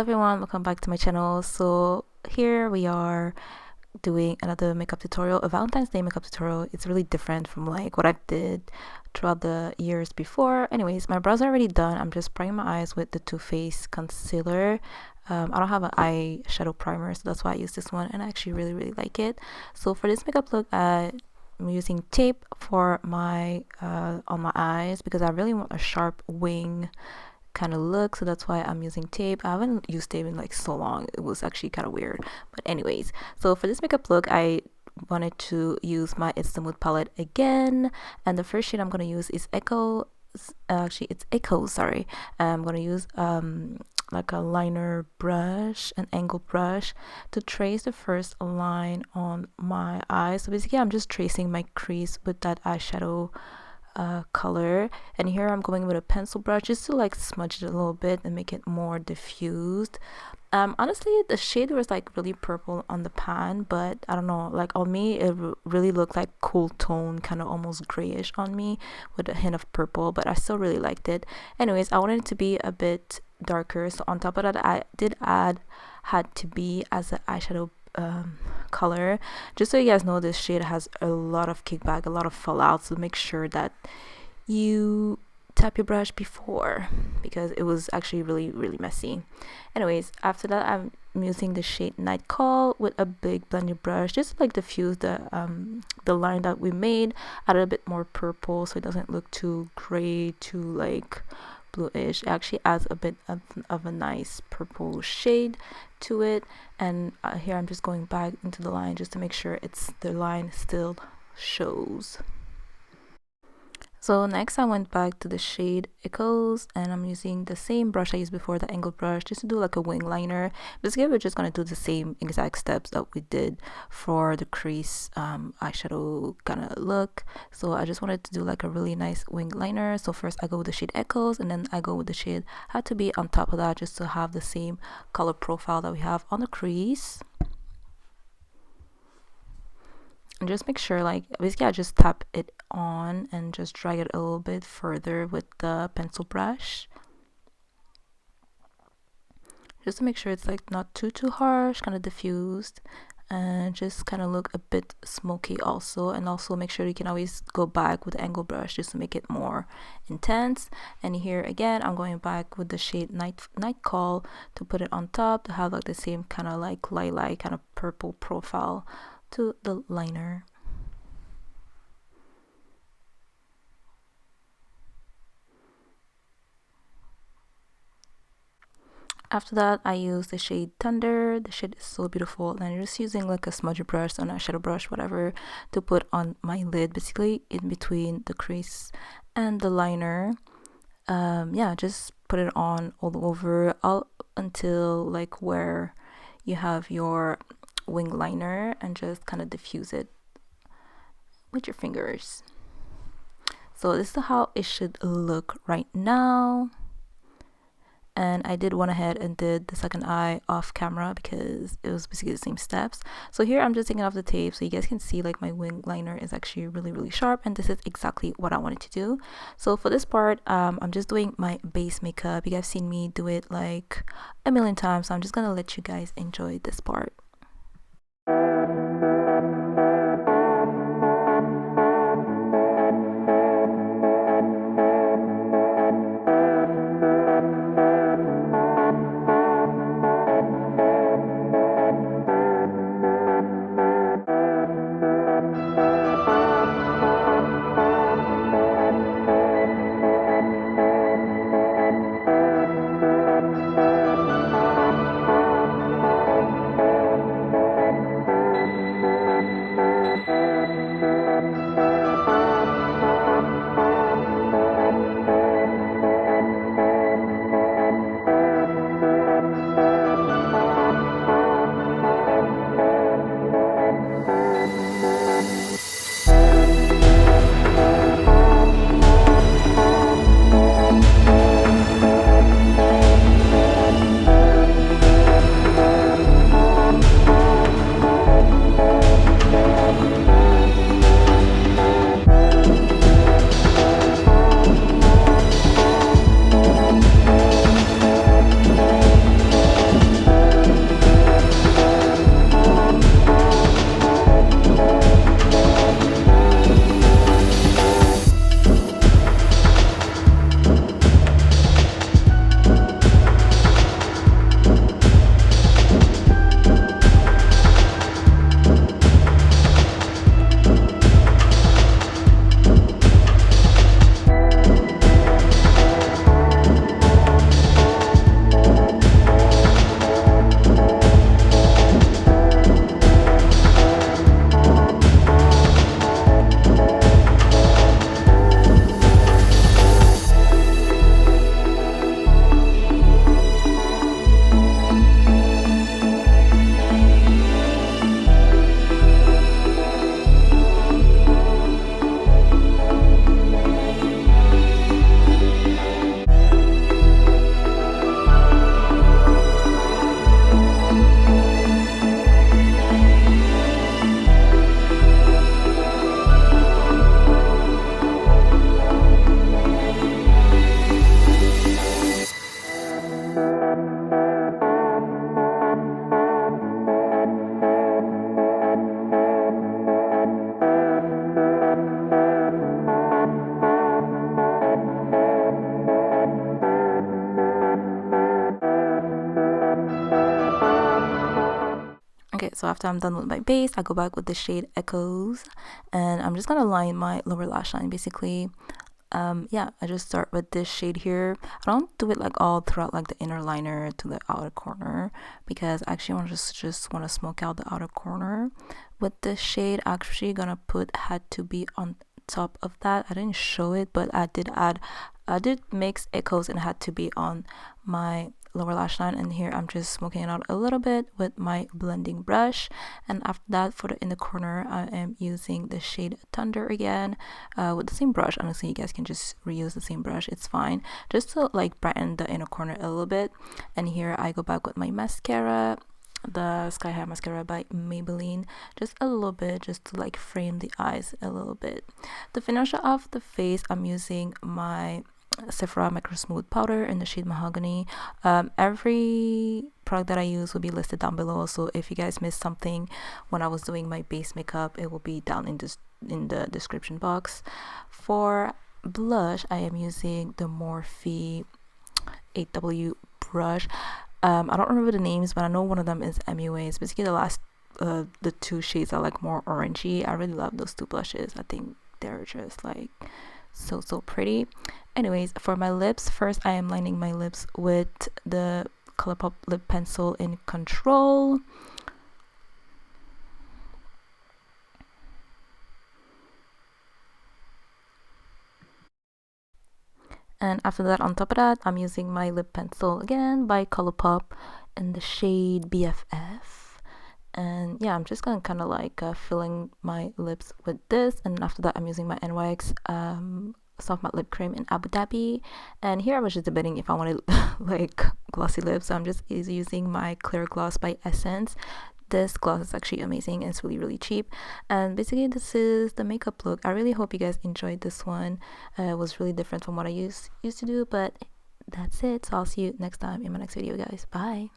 everyone, welcome back to my channel. So here we are doing another makeup tutorial, a Valentine's Day makeup tutorial. It's really different from like what I did throughout the years before. Anyways, my brows are already done. I'm just priming my eyes with the Too Faced concealer. I don't have an eyeshadow primer, so that's why I use this one, and I actually really like it. So for this makeup look, I'm using tape for my on my eyes because I really want a sharp wing kind of look, so that's why I'm using tape. I haven't used tape in like so long, it was actually kind of weird, but anyways, so for this makeup look I wanted to use my It's the Mood palette again, and the first shade I'm going to use is Echo. Actually it's Echo, sorry. I'm going to use like a liner brush, an angle brush, to trace the first line on my eye. So basically I'm just tracing my crease with that eyeshadow color, and here I'm going with a pencil brush just to like smudge it a little bit and make it more diffused. Honestly, the shade was like really purple on the pan, but I don't know, like on me it really looked like cool tone, kind of almost grayish on me with a hint of purple, but I still really liked it. Anyways, I wanted it to be a bit darker, so on top of that I did add Had to Be as an eyeshadow color. Just so you guys know, this shade has a lot of kickback, a lot of fallout, so make sure that you tap your brush before, because it was actually really messy. Anyways, after that I'm using the shade Night Call with a big blending brush just to like diffuse the line that we made, add a bit more purple so it doesn't look too gray, too like bluish. It actually adds a bit of a nice purple shade to it. And here I'm just going back into the line just to make sure the line still shows. So next I went back to the shade Echoes, and I'm using the same brush I used before, the angle brush, just to do like a wing liner. Basically we're just going to do the same exact steps that we did for the Crease eyeshadow kind of look. So I just wanted to do like a really nice wing liner. So first I go with the shade Echoes, and then I go with the shade Had to Be on top of that, just to have the same color profile that we have on the crease. And just make sure, like, basically I just tap it on and just drag it a little bit further with the pencil brush, just to make sure it's like not too harsh, kind of diffused, and just kind of look a bit smoky also. And also make sure you can always go back with the angle brush just to make it more intense. And here again I'm going back with the shade Night Call to put it on top, to have like the same kind of like lilac kind of purple profile to the liner. After that I use the shade Thunder. The shade is so beautiful, and I'm just using like a smudge brush or a shadow brush, whatever, to put on my lid, basically in between the crease and the liner. Yeah, just put it on all over, all until like where you have your wing liner, and just kind of diffuse it with your fingers. So this is how it should look right now. And I did went ahead and did the second eye off camera because it was basically the same steps. So here I'm just taking off the tape so you guys can see like my wing liner is actually really sharp, and this is exactly what I wanted to do. So for this part I'm just doing my base makeup. You guys seen me do it like a million times, so I'm just gonna let you guys enjoy this part. So after I'm done with my base, I go back with the shade Echoes, and I'm just gonna line my lower lash line basically. Yeah, I just start with this shade here. I don't do it like all throughout like the inner liner to the outer corner, because I actually want to just want to smoke out the outer corner with this shade. Actually gonna put Had to Be on top of that. I didn't show it, but I did mix Echoes and Had to Be on my lower lash line, and here I'm just smoking it out a little bit with my blending brush. And after that, for the inner corner, I am using the shade Thunder again, with the same brush. Honestly, you guys can just reuse the same brush, it's fine, just to like brighten the inner corner a little bit. And here I go back with my mascara, the Sky High mascara by Maybelline, just a little bit, just to like frame the eyes a little bit. To finish off the face, I'm using my Sephora Micro Smooth powder in the shade Mahogany. Every product that I use will be listed down below, so if you guys missed something when I was doing my base makeup, it will be down in the description box. For blush, I am using the Morphe 8W brush. I don't remember the names, but I know one of them is MUA. It's basically the two shades are like more orangey. I really love those two blushes. I think they're just like so pretty. Anyways, for my lips, first I am lining my lips with the Colourpop lip pencil in Control. And after that, on top of that, I'm using my lip pencil again by Colourpop in the shade BFF. And yeah, I'm just gonna kind of like filling my lips with this. And after that, I'm using my NYX soft matte lip cream in Abu Dhabi. And here I was just debating if I wanted like glossy lips, so I'm just using my clear gloss by Essence. This gloss is actually amazing and it's really cheap. And basically this is the makeup look. I really hope you guys enjoyed this one. It was really different from what I used to do, but that's it. So I'll see you next time in my next video, guys. Bye.